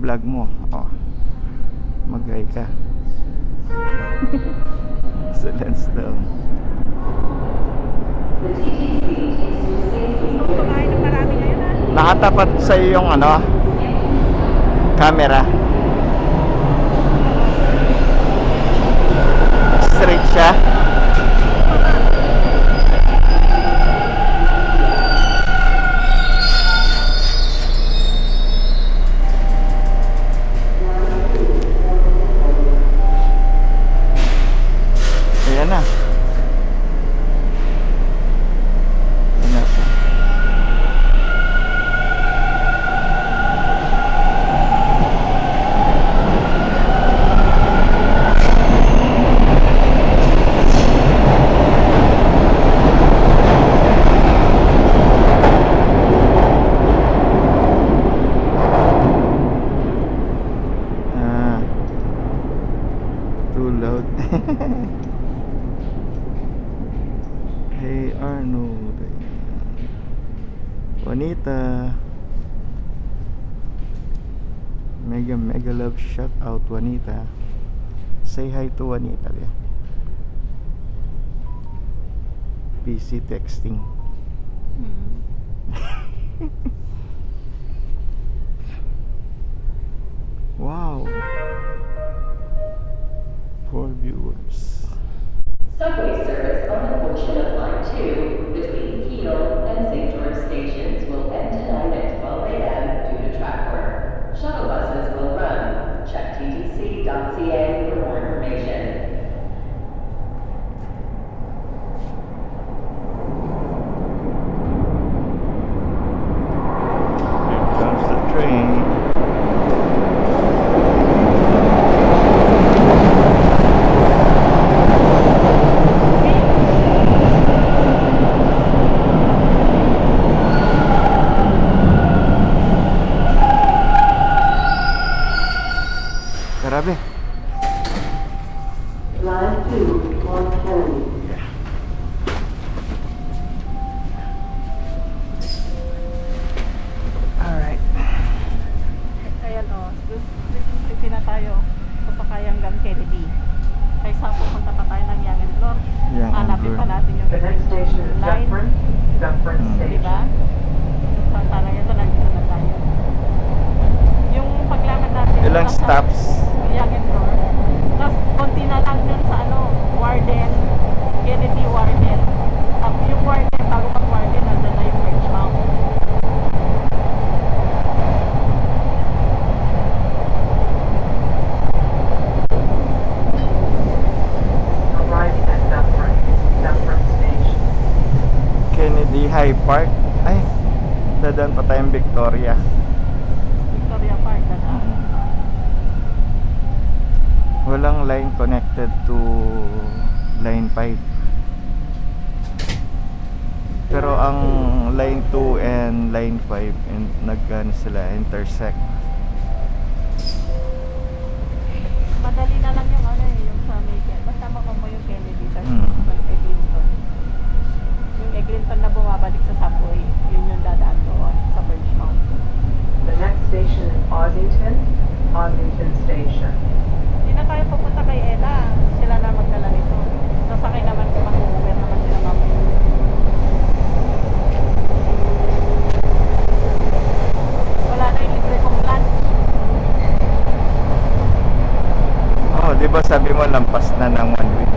vlog mo. Oh. Mag-hi ka. Sa lens daw. Kumain ng marami ngayon ha. Nakatapat sa yung ano, camera. Straight siya. Ayan na. Ayan na. Too loud. Hey Arnold. Juanita. Mega love shout out Juanita. Say hi to Juanita. Yeah. busy texting. Wow. 4 viewers. Subway service on a portion of Line 2 between Keele and St. George stations will end tonight at 12 a.m. due to track work. Shuttle buses will run. Check ttc.ca for more information. Here comes the train. Grabe. Line 2, North Kennedy. Alright. Ayan o, dito na tayo sasakay hanggang Kennedy. Kaysa pupunta pa tayo ng Young and Flor. Young and Hanapin pa Flor. natin yung The next station is line. Dufferin Station. Diba? Parang ito, nandito na tayo. Yung paglakad natin. Ilang nasa stops? Young and Flor. Tapos, konti na lang dun sa Warden. Kennedy Warden. Tapos yung Warden, bago mag-Warden, nandun na yung Birchmount. Arriving at Dufferin Station. Kennedy High Park. Ay, dadaan pa tayong Victoria. Victoria Park, dadaan. Walang line connected to line 5. Pero ang line 2 and line 5 and nagano sila intersect. Madali na lang yung yung sa Macon. Basta baka mo yung Kennedy tapos Hmm. yung Eglinton. Yung Eglinton na bumabalik sa subway, yun yung dadaan doon sa Birchmount. The next station is Ossington Station. Hindi na tayo pupunta kay Ella. Sila na magdala nito. Sasakay naman kung mag-uber naman sila mamaya. Wala na yung libre kong lunch. Oh, 'di ba sabi mo lampas na ng 1 week?